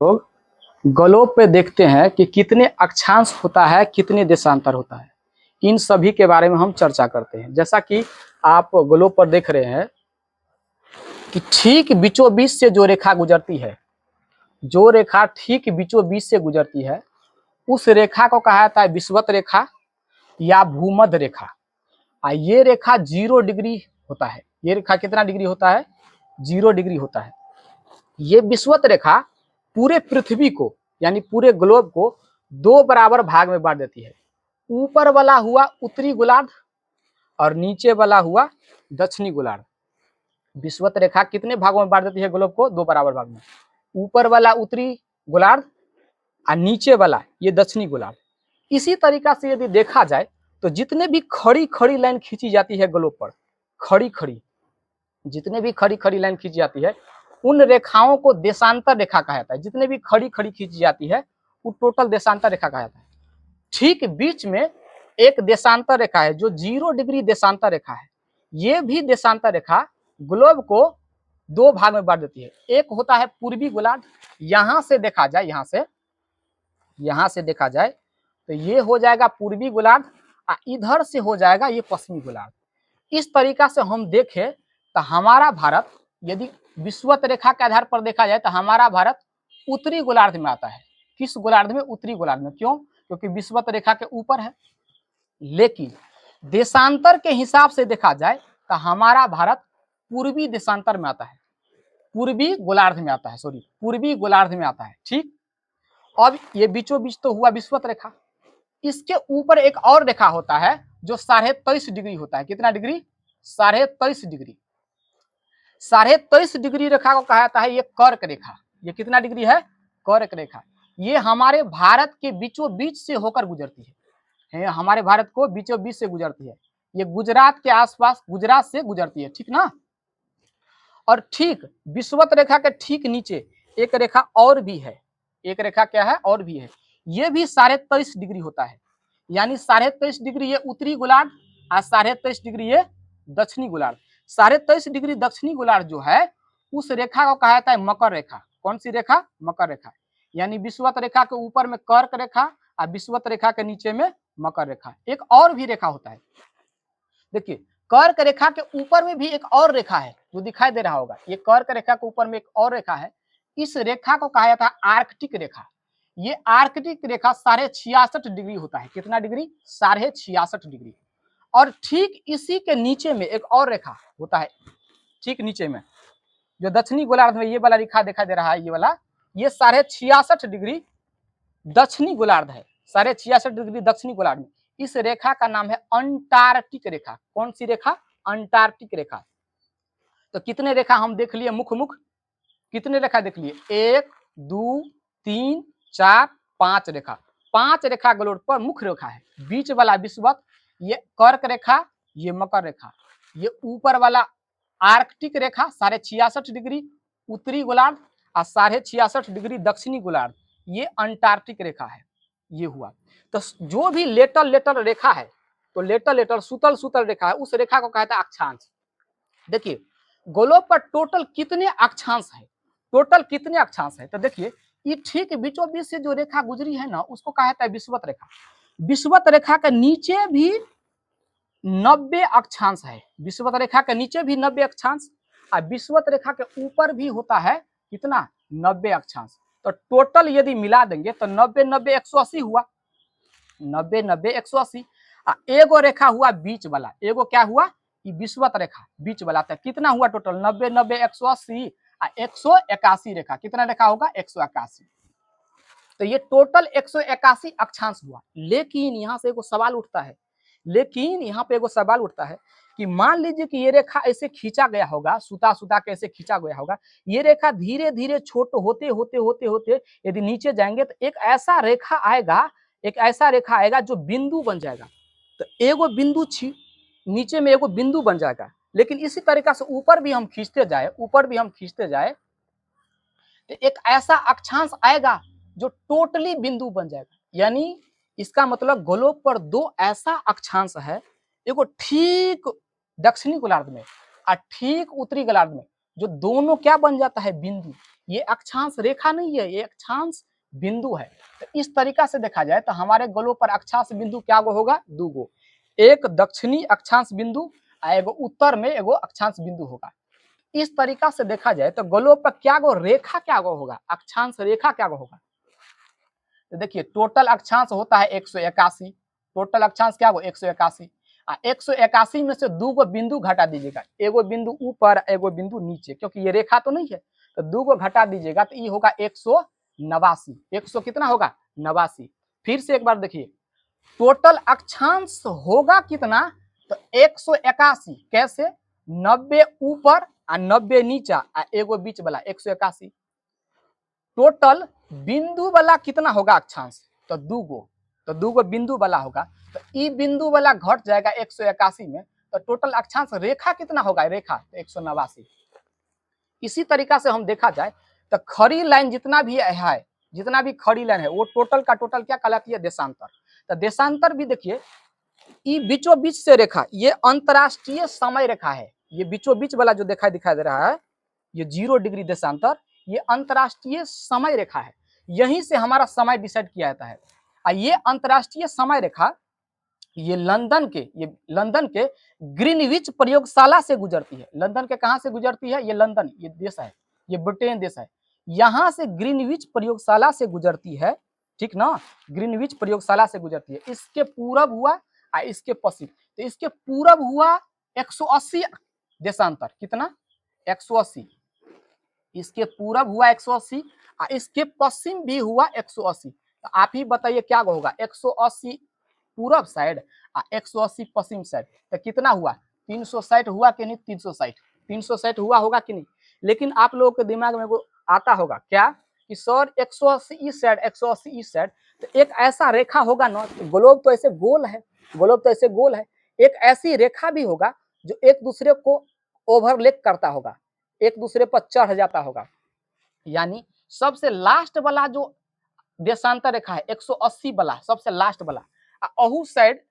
लोग ग्लोब पे देखते हैं कि कितने अक्षांश होता है, कितने देशांतर होता है। इन सभी के बारे में हम चर्चा करते हैं। जैसा कि आप ग्लोब पर देख रहे हैं कि ठीक बीचों बीच से जो रेखा गुजरती है, जो रेखा ठीक बीचों बीच से गुजरती है, उस रेखा को कहा जाता है विषुवत रेखा या भूमध्य रेखा। ये रेखा 0 डिग्री होता है। ये रेखा कितना डिग्री होता है? 0 डिग्री होता है। ये विषुवत रेखा पूरे पृथ्वी को यानी पूरे ग्लोब को 2 बराबर भाग में बांट देती है। ऊपर वाला हुआ उत्तरी गोलार्ध और नीचे वाला हुआ दक्षिणी गोलार्ध। विषुवत रेखा कितने भागों में बांट देती है ग्लोब को? 2 बराबर भाग में। ऊपर वाला उत्तरी गोलार्ध और नीचे वाला ये दक्षिणी गोलार्ध। इसी तरीका से यदि देखा जाए तो जितने भी खड़ी खड़ी लाइन खींची जाती है ग्लोब पर, खड़ी खड़ी जितने भी खड़ी खड़ी लाइन खींची जाती है, उन रेखाओं को देशांतर रेखा कहा जाता है। जितने भी खड़ी खड़ी खींची जाती है वो टोटल देशांतर रेखा कहा जाता है। ठीक बीच में एक देशांतर रेखा है जो 0 डिग्री देशांतर रेखा है। ये भी देशांतर रेखा ग्लोब को 2 भाग में बांट देती है। एक होता है पूर्वी गोलार्ध, यहां से देखा जाए, यहां से देखा जाए तो ये हो जाएगा पूर्वी गोलार्ध, इधर से हो जाएगा ये पश्चिमी गोलार्ध। इस तरीका से हम देखें तो हमारा भारत यदि विषुवत रेखा के आधार पर देखा जाए तो हमारा भारत उत्तरी गोलार्ध में आता है। किस गोलार्ध में? उत्तरी गोलार्ध में। क्यों? क्योंकि विषुवत रेखा के ऊपर है। लेकिन देशांतर के हिसाब से देखा जाए तो हमारा भारत पूर्वी देशांतर में आता है, पूर्वी गोलार्ध में आता है, सॉरी पूर्वी गोलार्ध में आता है। ठीक, अब ये बीचों बीच तो हुआ विषुवत रेखा। इसके ऊपर एक और रेखा होता है जो 23.5 डिग्री होता है। कितना डिग्री? 23.5 डिग्री। 23.5 डिग्री रेखा को कहा जाता है ये कर्क रेखा। ये कितना डिग्री है? कर्क रेखा। ये हमारे भारत के बीचों बीच से होकर गुजरती है, हमारे भारत को बीचों बीच से गुजरती है। ये गुजरात के आसपास, गुजरात से गुजरती है, ठीक ना। और ठीक विषुवत रेखा के ठीक नीचे एक रेखा और भी है। एक रेखा क्या है? और भी है। ये भी 23.5 डिग्री होता है। यानी 23.5 डिग्री ये उत्तरी गोलार्ध और 23.5 डिग्री ये दक्षिणी गोलार्ध। 23.5 डिग्री दक्षिणी गोलार्ध जो है उस रेखा को कहा जाता है मकर रेखा। कौन सी रेखा? मकर रेखा। यानी विषुवत रेखा के ऊपर में कर्क रेखा और विषुवत रेखा के नीचे में मकर रेखा। एक और भी रेखा होता है, देखिए कर्क रेखा के ऊपर में भी एक और रेखा है जो दिखाई दे रहा होगा। ये कर्क रेखा के ऊपर में एक और रेखा है। इस रेखा को कहा जाता है आर्कटिक रेखा। ये आर्कटिक रेखा 66.5 डिग्री होता है। कितना डिग्री? 66.5 डिग्री। और ठीक इसी के नीचे में एक और रेखा होता है, ठीक नीचे में जो दक्षिणी गोलार्ध में ये वाला रेखा दिखाई दे रहा है, ये वाला, ये 66.5 डिग्री दक्षिणी गोलार्ध है। 66.5 डिग्री दक्षिणी गोलार्ध में। इस रेखा का नाम है अंटार्कटिक रेखा। कौन सी रेखा? अंटार्कटिक रेखा। तो कितने रेखा हम देख लिए? मुख मुख कितने रेखा देख लिए? 1 2 3 4 5 रेखा। 5 रेखा ग्लोब पर मुख्य रेखा है। बीच वाला विषुवत, ये कर्क रेखा, ये मकर रेखा, ये ऊपर वाला आर्कटिक रेखा 66.5 डिग्री उत्तरी गोलार्ध और 66.5 डिग्री दक्षिणी गोलार्ध, ये अंटार्कटिक रेखा है। ये हुआ। तो जो भी लेटल लेटल रेखा है, तो लेटल लेटल सुतल सुतल रेखा है, उस रेखा को कहता है अक्षांश। देखिए ग्लोब पर टोटल कितने अक्षांश है? टोटल कितने अक्षांश है? तो देखिए ये ठीक बीचों बीच से जो रेखा गुजरी है ना, उसको कहा जाता है विषुवत रेखा। विषुवत रेखा के नीचे भी 90 अक्षांश है। विषुवत रेखा के नीचे भी 90 अक्षांश और विषुवत रेखा के ऊपर भी होता है कितना? 90 अक्षांश। तो टोटल यदि मिला देंगे तो 90 90 180 हुआ। 90 90 180। एगो रेखा हुआ बीच वाला, एगो क्या हुआ? ये विषुवत रेखा बीच वाला। था कितना हुआ टोटल? 90 90 180 181 रेखा। कितना रेखा होगा? 181। तो ये टोटल 181 अक्षांश हुआ। लेकिन यहाँ से एगो सवाल उठता है, लेकिन यहाँ पे एगो सवाल उठता है कि मान लीजिए कि ये रेखा ऐसे खींचा गया होगा, सुता सुता के ऐसे खींचा गया होगा, ये रेखा धीरे धीरे छोट होते होते होते होते यदि नीचे जाएंगे तो एक ऐसा रेखा आएगा, एक ऐसा रेखा आएगा जो बिंदु बन जाएगा। तो एगो बिंदु नीचे में एगो बिंदु बन जाएगा। लेकिन इसी तरीका से ऊपर भी हम खींचते जाए, ऊपर भी हम खींचते जाए तो एक ऐसा अक्षांश आएगा जो टोटली बिंदु बन जाएगा। यानी इसका मतलब ग्लोब पर 2 ऐसा अक्षांश है, एगो ठीक दक्षिणी गोलार्ध में और ठीक उत्तरी गोलार्ध में, जो दोनों क्या बन जाता है? बिंदु। ये अक्षांश रेखा नहीं है, ये अक्षांश बिंदु है। तो इस तरीका से देखा जाए तो हमारे गोलों पर अक्षांश बिंदु क्या गो होगा, 2 गो, एक दक्षिणी अक्षांश बिंदु और एगो उत्तर में एगो अक्षांश बिंदु होगा। इस तरीका से देखा जाए तो गोलों पर क्या गो रेखा क्या गो होगा, अक्षांश रेखा क्या गो होगा। तो देखिए टोटल अक्षांश होता है 181, टोटल अक्षांश क्या हो 181, 181 में से 2 गो बिंदु घटा दीजिएगा, एगो बिंदु ऊपर एगो बिंदु नीचे, क्योंकि ये रेखा तो नहीं है, तो 2 गो घटा दीजिएगा तो ये होगा 189, 100 कितना होगा 89। फिर से एक बार देखिए टोटल अक्षांश होगा कितना, तो 181, कैसे 90 ऊपर और 90 नीचा और एगो बीच वाला 181। टोटल बिंदु वाला कितना होगा अक्षांश, तो 2 गो, तो 2 गो बिंदु वाला होगा, तो ई बिंदु वाला घट जाएगा 181 में, तो टोटल अक्षांश रेखा कितना होगा, रेखा तो 189। इसी तरीका से हम देखा जाए तो खड़ी लाइन जितना भी है, जितना भी खड़ी लाइन है वो टोटल का टोटल क्या कहलाती है, देशांतर। तो देशांतर भी देखिए ये बीचों बीच से रेखा, ये अंतरराष्ट्रीय समय रेखा है, ये बीचों बीच वाला जो दिखाई दे रहा है ये 0 डिग्री देशांतर, ये अंतरराष्ट्रीय समय रेखा है, यहीं से हमारा समय डिसाइड किया जाता है। और ये अंतरराष्ट्रीय समय रेखा ये लंदन के ग्रीनविच प्रयोगशाला से गुजरती है। लंदन के कहां से गुजरती है, ये लंदन ये देश है, ये ब्रिटेन देश है, यहां से ग्रीनविच प्रयोगशाला से गुजरती है, ठीक ना, ग्रीनविच प्रयोगशाला से गुजरती है। इसके पूरब हुआ और इसके पश्चिम, तो इसके पूरब हुआ 180 देशांतर, कितना 180, इसके पूरब हुआ 180 और इसके पश्चिम भी हुआ 180। तो आप ही बताइए क्या होगा, 180 पूरब साइड और 180 पश्चिम साइड, तो कितना हुआ 360 हुआ कि नहीं, 360 हुआ होगा कि नहीं। लेकिन आप लोगों के दिमाग में वो आता होगा क्या कि सर 180 इस साइड 180 इस साइड, तो एक ऐसा रेखा होगा ना, ग्लोब तो ऐसे गोल है, ग्लोब तो ऐसे गोल है, एक ऐसी रेखा भी होगा जो एक दूसरे को ओवरलैप करता होगा, एक दूसरे पर चढ़ जाता होगा। यानी सबसे लास्ट वाला जो देशांतर रेखा है 180 वाला, सबसे लास्ट वाला, अहू साइड